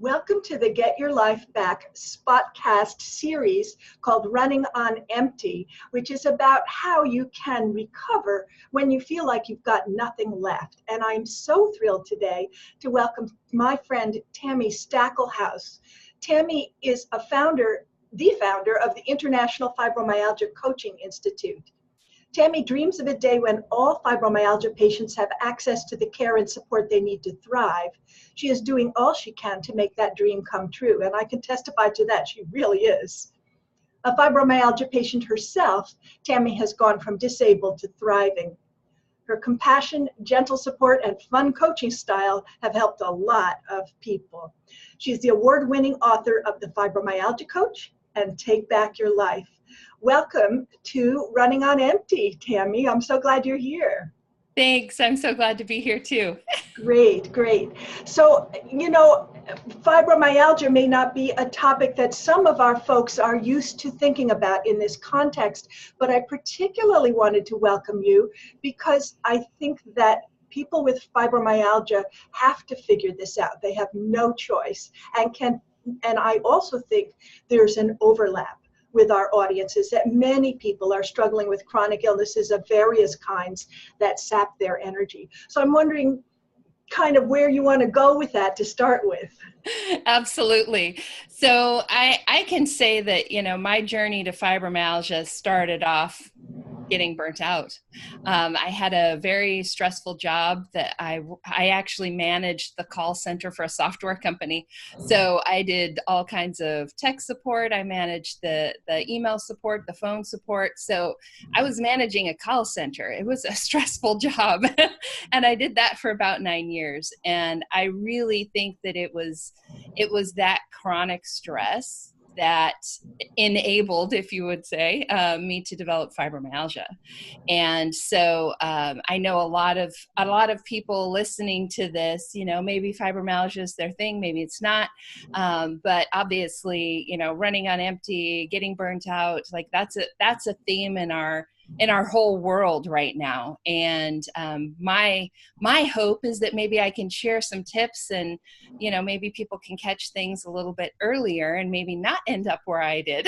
Welcome to the Get Your Life Back Spotcast series called Running on Empty, which is about how you can recover when you feel like you've got nothing left. And I'm so thrilled today to welcome my friend Tami Stackelhouse. Tami is the founder of the International Fibromyalgia Coaching Institute. Tami dreams of a day when all fibromyalgia patients have access to the care and support they need to thrive. She is doing all she can to make that dream come true, and I can testify to that. She really is. A fibromyalgia patient herself, Tami has gone from disabled to thriving. Her compassion, gentle support, and fun coaching style have helped a lot of people. She's the award-winning author of The Fibromyalgia Coach and Take Back Your Life. Welcome to Running on Empty, Tami. I'm so glad you're here. Thanks. I'm so glad to be here too. Great. So, fibromyalgia may not be a topic that some of our folks are used to thinking about in this context, but I particularly wanted to welcome you because I think that people with fibromyalgia have to figure this out. They have no choice and I also think there's an overlap with our audiences, that many people are struggling with chronic illnesses of various kinds that sap their energy. So I'm wondering kind of where you want to go with that to start with. Absolutely. So I can say that, my journey to fibromyalgia started off getting burnt out. I had a very stressful job that I actually managed the call center for a software company. So I did all kinds of tech support. I managed the email support, the phone support. So I was managing a call center. It was a stressful job. And I did that for about 9 years. And I really think that it was that chronic stress that enabled, if you would say, me to develop fibromyalgia. And so I know a lot of people listening to this, maybe fibromyalgia is their thing, maybe it's not. But obviously, running on empty, getting burnt out, like that's a theme in our whole world right now. And my hope is that maybe I can share some tips and, maybe people can catch things a little bit earlier and maybe not end up where I did.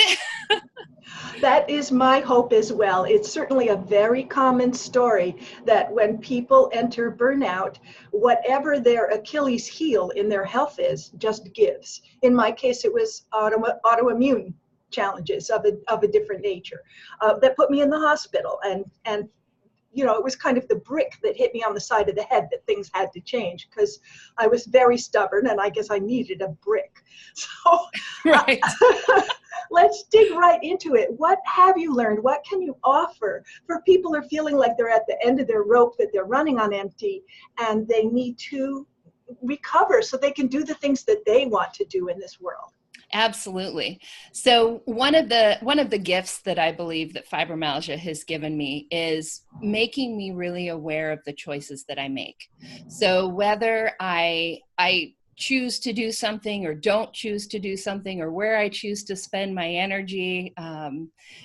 That is my hope as well. It's certainly a very common story that when people enter burnout, whatever their Achilles heel in their health is, just gives. In my case, it was autoimmune challenges of a different nature that put me in the hospital, and it was kind of the brick that hit me on the side of the head that things had to change because I was very stubborn and I guess I needed a brick. So right. Let's dig right into it. What have you learned? What can you offer for people who are feeling like they're at the end of their rope, that they're running on empty and they need to recover so they can do the things that they want to do in this world? Absolutely. So one of the gifts that I believe that fibromyalgia has given me is making me really aware of the choices that I make. So whether I choose to do something or don't choose to do something, or where I choose to spend my energy,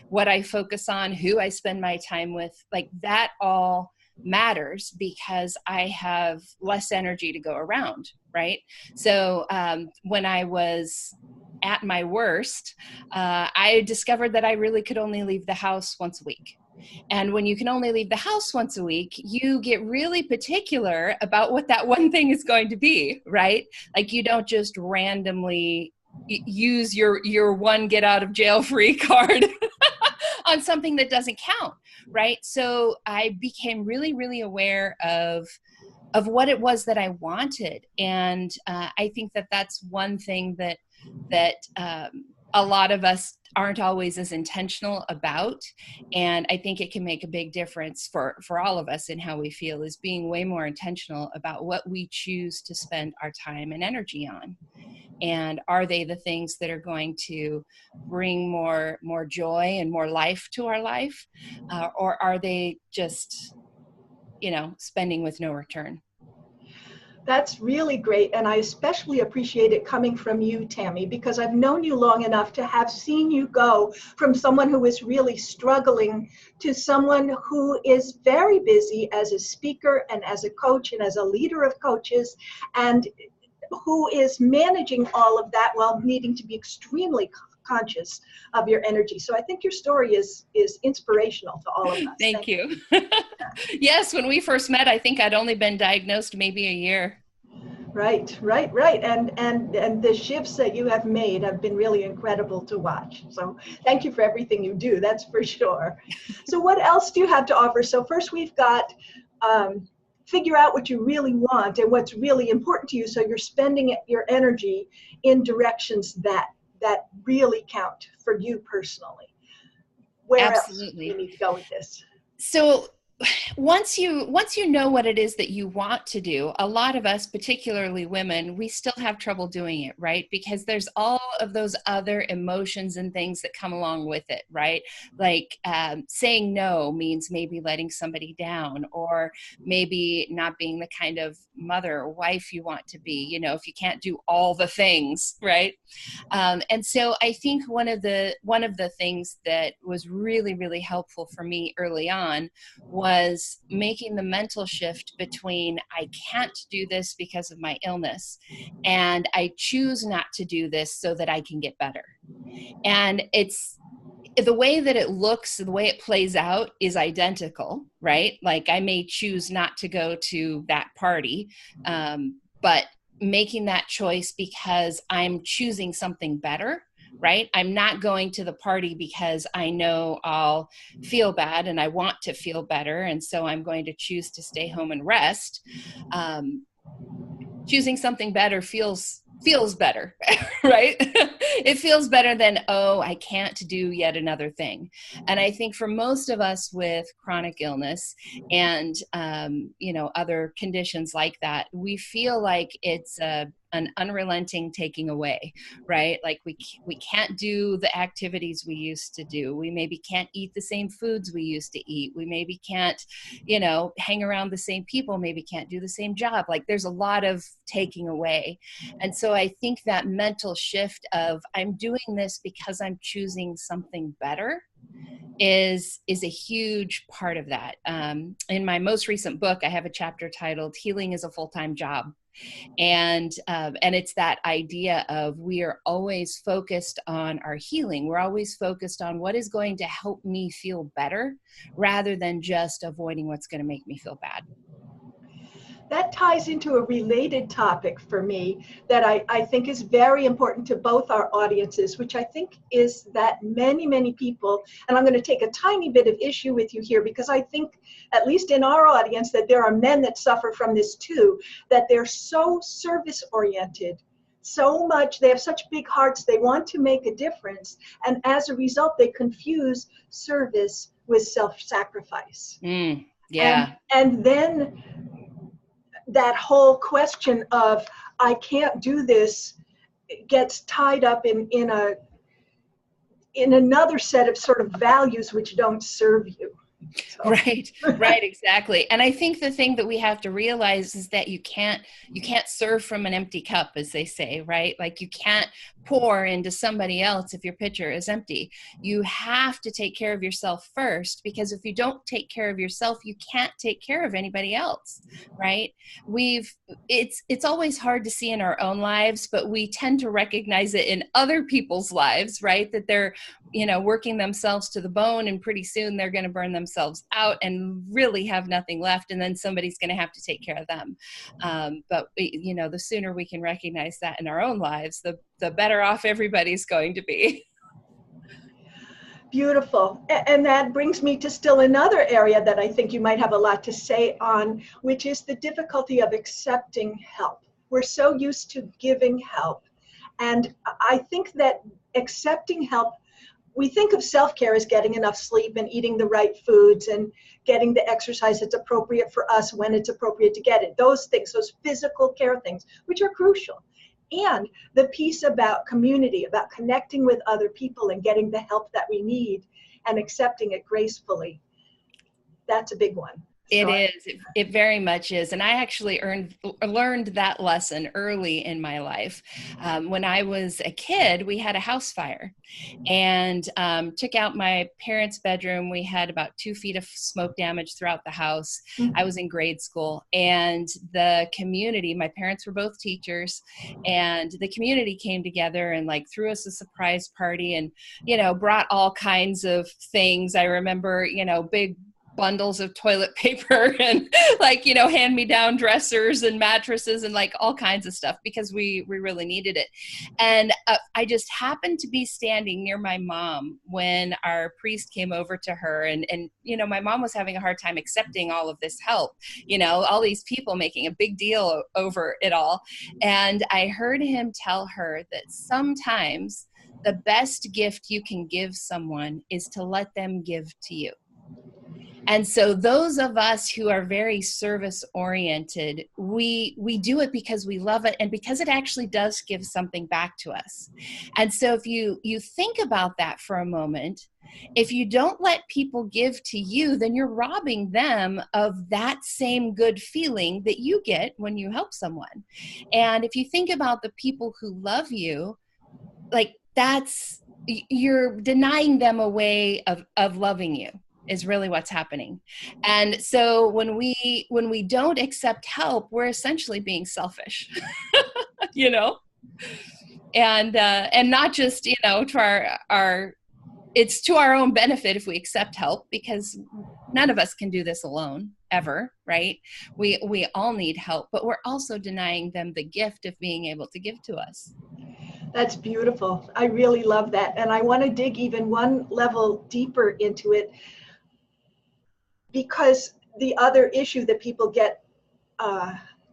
what I focus on, who I spend my time with, like that all matters because I have less energy to go around, right? So when I was at my worst, I discovered that I really could only leave the house once a week. And when you can only leave the house once a week, you get really particular about what that one thing is going to be, right? Like you don't just randomly use your one get out of jail free card on something that doesn't count, right? So I became really, really aware of what it was that I wanted. And I think that that's one thing that a lot of us aren't always as intentional about. And I think it can make a big difference for all of us in how we feel, is being way more intentional about what we choose to spend our time and energy on. And are they the things that are going to bring more joy and more life to our life? Or are they just, spending with no return? That's really great, and I especially appreciate it coming from you, Tami, because I've known you long enough to have seen you go from someone who is really struggling to someone who is very busy as a speaker and as a coach and as a leader of coaches, and who is managing all of that while needing to be extremely conscious of your energy. So I think your story is inspirational to all of us. Thank you. Yes, when we first met, I think I'd only been diagnosed maybe a year. Right. And the shifts that you have made have been really incredible to watch. So thank you for everything you do, that's for sure. So what else do you have to offer? So first we've got figure out what you really want and what's really important to you, so you're spending your energy in directions that really count for you personally. Where Absolutely. else do you need to go with this? So once you know what it is that you want to do, a lot of us, particularly women, we still have trouble doing it, right? Because there's all of those other emotions and things that come along with it, right? Like saying no means maybe letting somebody down, or maybe not being the kind of mother or wife you want to be, you know, if you can't do all the things, right? And so I think one of the things that was really, really helpful for me early on was making the mental shift between I can't do this because of my illness, and I choose not to do this so that I can get better. And it's the way that it looks, the way it plays out is identical, right? Like I may choose not to go to that party, but making that choice because I'm choosing something better, right? I'm not going to the party because I know I'll feel bad and I want to feel better. And so I'm going to choose to stay home and rest. Choosing something better feels better, right? It feels better than, oh, I can't do yet another thing. And I think for most of us with chronic illness and, other conditions like that, we feel like it's an unrelenting taking away, right? Like we can't do the activities we used to do. We maybe can't eat the same foods we used to eat. We maybe can't, hang around the same people, maybe can't do the same job. Like there's a lot of taking away. And so I think that mental shift of I'm doing this because I'm choosing something better is a huge part of that. In my most recent book, I have a chapter titled Healing is a Full-Time Job. And it's that idea of we are always focused on our healing. We're always focused on what is going to help me feel better rather than just avoiding what's going to make me feel bad. That ties into a related topic for me that I think is very important to both our audiences, which I think is that many, many people, and I'm going to take a tiny bit of issue with you here because I think, at least in our audience, that there are men that suffer from this too, that they're so service-oriented, so much, they have such big hearts, they want to make a difference, and as a result, they confuse service with self-sacrifice. Yeah. And then that whole question of I can't do this gets tied up in another set of sort of values which don't serve you. So. Right, exactly. And I think the thing that we have to realize is that you can't serve from an empty cup, as they say, right? Like you can't pour into somebody else if your pitcher is empty. You have to take care of yourself first, because if you don't take care of yourself, you can't take care of anybody else, right? It's always hard to see in our own lives, but we tend to recognize it in other people's lives, right? That they're, working themselves to the bone, and pretty soon they're going to burn themselves out and really have nothing left. And then somebody's going to have to take care of them. But the sooner we can recognize that in our own lives, the better off everybody's going to be. Beautiful. And that brings me to still another area that I think you might have a lot to say on, which is the difficulty of accepting help. We're so used to giving help. And I think that accepting help, we think of self-care as getting enough sleep and eating the right foods and getting the exercise that's appropriate for us when it's appropriate to get it. Those things, those physical care things, which are crucial. And the piece about community, about connecting with other people and getting the help that we need and accepting it gracefully. That's a big one. It So is. It very much is. And I actually learned that lesson early in my life. When I was a kid, we had a house fire and took out my parents' bedroom. We had about 2 feet of smoke damage throughout the house. I was in grade school, and the community, my parents were both teachers, and the community came together and like threw us a surprise party and, brought all kinds of things. I remember, big bundles of toilet paper and hand-me-down dressers and mattresses and like all kinds of stuff because we really needed it. And I just happened to be standing near my mom when our priest came over to her, and my mom was having a hard time accepting all of this help, all these people making a big deal over it all. And I heard him tell her that sometimes the best gift you can give someone is to let them give to you. And so those of us who are very service oriented, we do it because we love it and because it actually does give something back to us. And so if you think about that for a moment, if you don't let people give to you, then you're robbing them of that same good feeling that you get when you help someone. And if you think about the people who love you, like you're denying them a way of loving you. Is really what's happening. And so when we don't accept help, we're essentially being selfish, and not just, to it's to our own benefit if we accept help, because none of us can do this alone ever, right? We all need help, but we're also denying them the gift of being able to give to us. That's beautiful. I really love that. And I want to dig even one level deeper into it, because the other issue that people get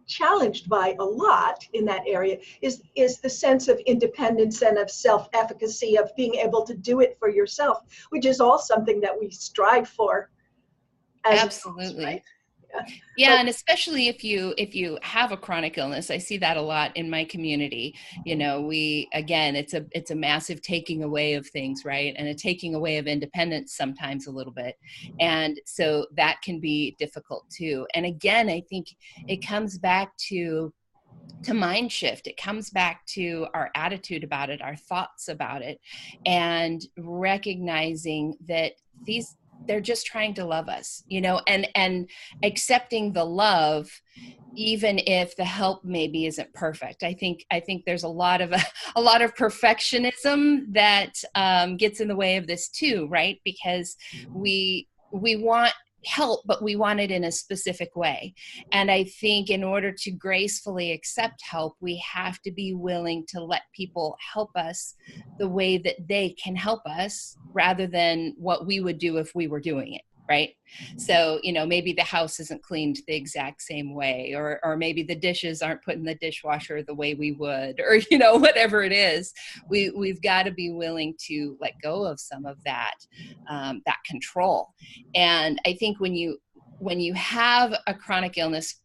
challenged by a lot in that area is the sense of independence and of self-efficacy, of being able to do it for yourself, which is all something that we strive for as Absolutely. adults, right? Yeah, and especially if you have a chronic illness, I see that a lot in my community. It's a massive taking away of things, right? And a taking away of independence sometimes a little bit. And so that can be difficult too. And again, I think it comes back to mind shift. It comes back to our attitude about it, our thoughts about it, and recognizing that they're just trying to love us, and accepting the love, even if the help maybe isn't perfect. I think there's a lot of perfectionism that gets in the way of this too, right? Because we want help, but we want it in a specific way. And I think in order to gracefully accept help, we have to be willing to let people help us the way that they can help us, rather than what we would do if we were doing it, right? So, maybe the house isn't cleaned the exact same way, or maybe the dishes aren't put in the dishwasher the way we would, or, whatever it is. We've got to be willing to let go of some of that control. And I think when you have a chronic illness,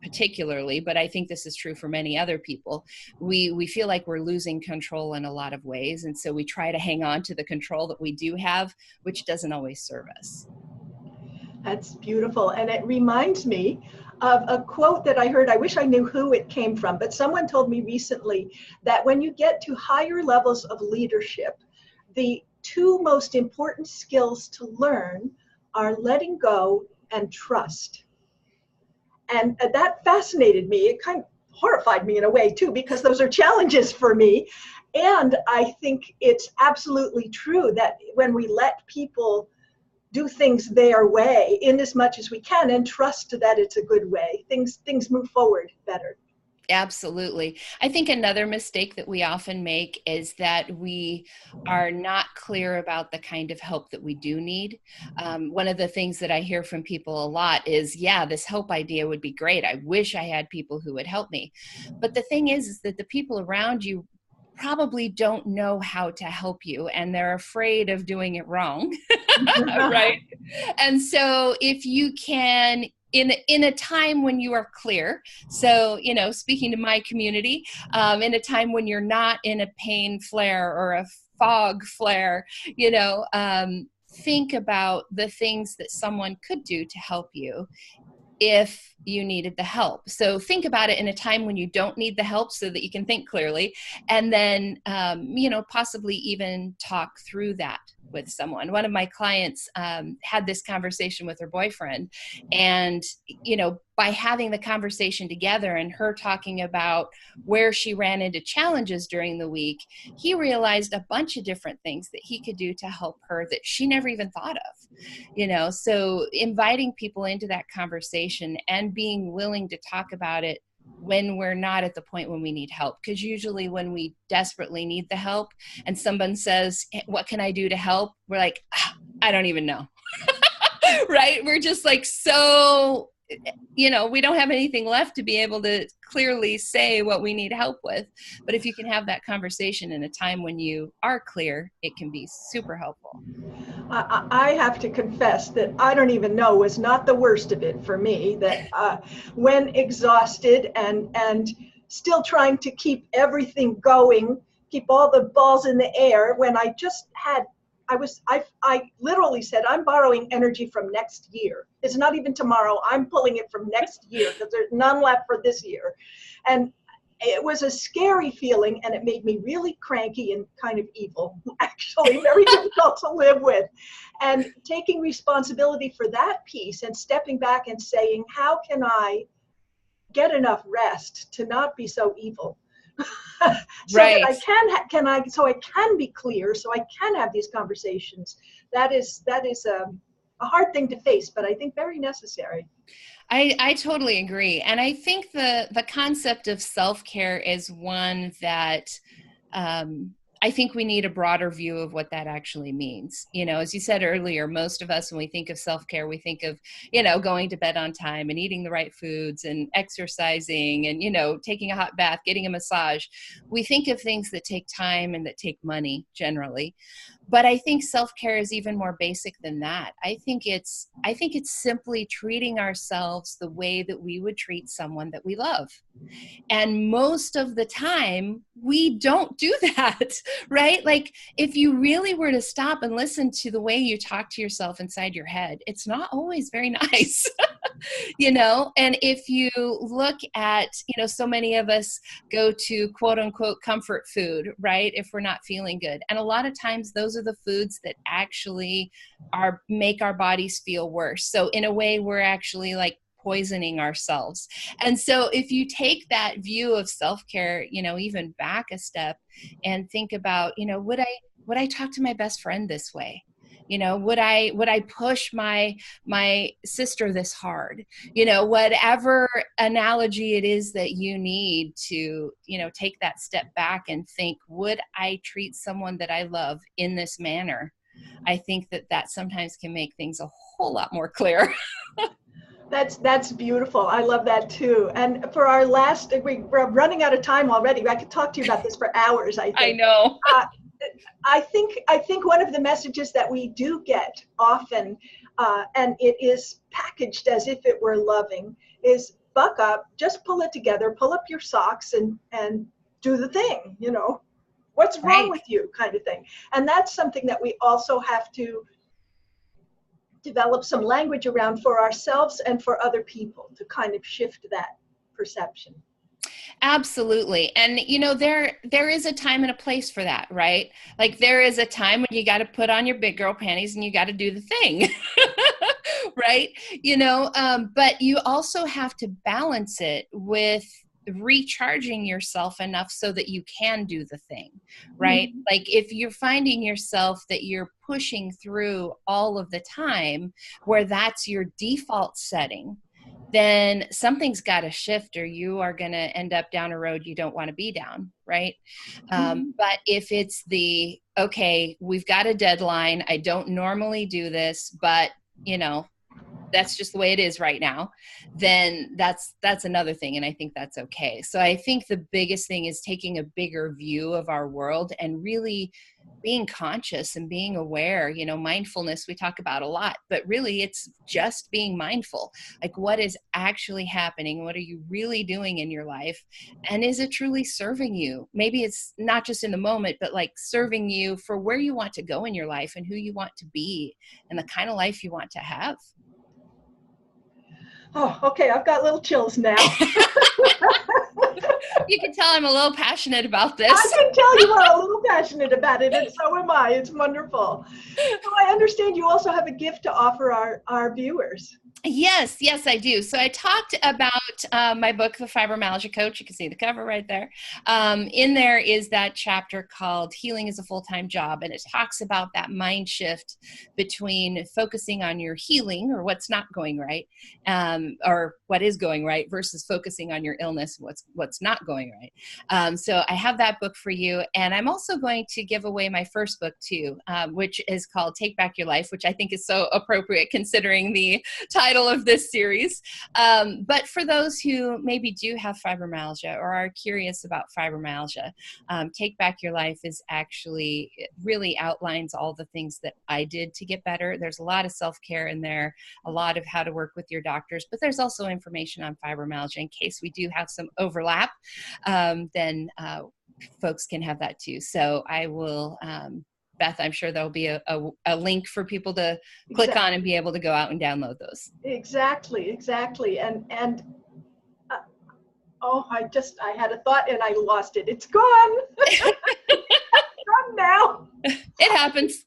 particularly, but I think this is true for many other people, we feel like we're losing control in a lot of ways. And so we try to hang on to the control that we do have, which doesn't always serve us. That's beautiful. And it reminds me of a quote that I heard. I wish I knew who it came from, but someone told me recently that when you get to higher levels of leadership, the two most important skills to learn are letting go and trust. And that fascinated me. It kind of horrified me in a way too, because those are challenges for me. And I think it's absolutely true that when we let people do things their way in as much as we can and trust that it's a good way, things move forward better. Absolutely. I think another mistake that we often make is that we are not clear about the kind of help that we do need. One of the things that I hear from people a lot is, yeah, this help idea would be great. I wish I had people who would help me. But the thing is that the people around you probably don't know how to help you, and they're afraid of doing it wrong. Right? And so if you can, in a time when you are clear, so, speaking to my community, in a time when you're not in a pain flare or a fog flare, think about the things that someone could do to help you if you needed the help. So think about it in a time when you don't need the help so that you can think clearly, and then, possibly even talk through that with someone. One of my clients had this conversation with her boyfriend, and, by having the conversation together and her talking about where she ran into challenges during the week, he realized a bunch of different things that he could do to help her that she never even thought of. So inviting people into that conversation and being willing to talk about it when we're not at the point when we need help. Because usually when we desperately need the help and someone says, what can I do to help? We're like, I don't even know. Right? We're just like, so, we don't have anything left to be able to clearly say what we need help with. But if you can have that conversation in a time when you are clear, it can be super helpful. I have to confess that I don't even know was not the worst of it for me, that when exhausted and still trying to keep everything going, keep all the balls in the air, when I just had, I literally said, I'm borrowing energy from next year. It's not even tomorrow. I'm pulling it from next year because there's none left for this year. And it was a scary feeling, and it made me really cranky and kind of evil, actually, very difficult to live with. And taking responsibility for that piece and stepping back and saying, how can I get enough rest to not be so evil? So Right. that I can be clear, so I can have these conversations. That is a hard thing to face, but I think very necessary. I totally agree. And I think the concept of self-care is one that I think we need a broader view of what that actually means. As you said earlier, most of us, when we think of self-care, we think of, going to bed on time and eating the right foods and exercising and, taking a hot bath, getting a massage. We think of things that take time and that take money generally. But I think self-care is even more basic than that. I think it's simply treating ourselves the way that we would treat someone that we love. And most of the time, we don't do that, right? Like, if you really were to stop and listen to the way you talk to yourself inside your head, it's not always very nice, And if you look at, so many of us go to quote unquote comfort food, right? If we're not feeling good. And a lot of times those are the foods that actually make our bodies feel worse. So in a way, we're actually like poisoning ourselves. And so if you take that view of self-care, even back a step and think about, would I talk to my best friend this way? Would I push my sister this hard? Whatever analogy it is that you need to, take that step back and think, would I treat someone that I love in this manner? I think that sometimes can make things a whole lot more clear. That's beautiful. I love that too. And for our last, we're running out of time already. I could talk to you about this for hours, I think. I know. I think one of the messages that we do get often, and it is packaged as if it were loving, is buck up, just pull it together, pull up your socks and do the thing, what's wrong with you, kind of thing. And that's something that we also have to develop some language around for ourselves and for other people to kind of shift that perception. Absolutely. And, there is a time and a place for that, right? Like, there is a time when you got to put on your big girl panties and you got to do the thing, right? But you also have to balance it with recharging yourself enough so that you can do the thing, right? Mm-hmm. Like, if you're finding yourself that you're pushing through all of the time where that's your default setting, then something's got to shift, or you are going to end up down a road you don't want to be down, right? But if it's okay, we've got a deadline, I don't normally do this, but that's just the way it is right now, then that's another thing. And I think that's okay. So I think the biggest thing is taking a bigger view of our world and really being conscious and being aware. You know, mindfulness we talk about a lot, but really it's just being mindful. Like, what is actually happening? What are you really doing in your life? And is it truly serving you? Maybe it's not just in the moment, but like serving you for where you want to go in your life and who you want to be and the kind of life you want to have. Oh, okay. I've got little chills now. You can tell I'm a little passionate about this. I can tell you are a little passionate about it, and so am I. It's wonderful. So I understand you also have a gift to offer our viewers. Yes, I do. So I talked about my book, The Fibromyalgia Coach. You can see the cover right there. In there is that chapter called Healing is a Full-Time Job, and it talks about that mind shift between focusing on your healing or what's not going right, or what is going right, versus focusing on your illness, what's not going right. So I have that book for you, and I'm also going to give away my first book too, which is called Take Back Your Life, which I think is so appropriate considering the title of this series. But for those who maybe do have fibromyalgia or are curious about fibromyalgia, Take Back Your Life is actually, it really outlines all the things that I did to get better. There's a lot of self-care in there, a lot of how to work with your doctors, but there's also information on fibromyalgia in case we do have some overlap. Then folks can have that too. So I will, Beth, I'm sure there'll be a link for people to click on and be able to go out and download those. Exactly. And I had a thought and I lost it. It's gone. It's gone now. It happens.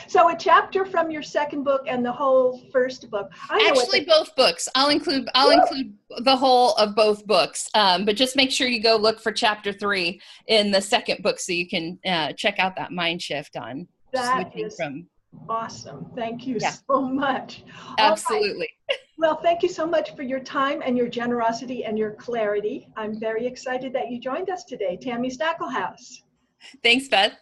So a chapter from your second book and the whole first book. Actually, both books. I'll include the whole of both books. But just make sure you go look for chapter 3 in the second book so you can check out that mind shift on switching from. Awesome. Thank you so much. Absolutely. Right. Well, thank you so much for your time and your generosity and your clarity. I'm very excited that you joined us today. Tami Stackelhouse. Thanks, Beth.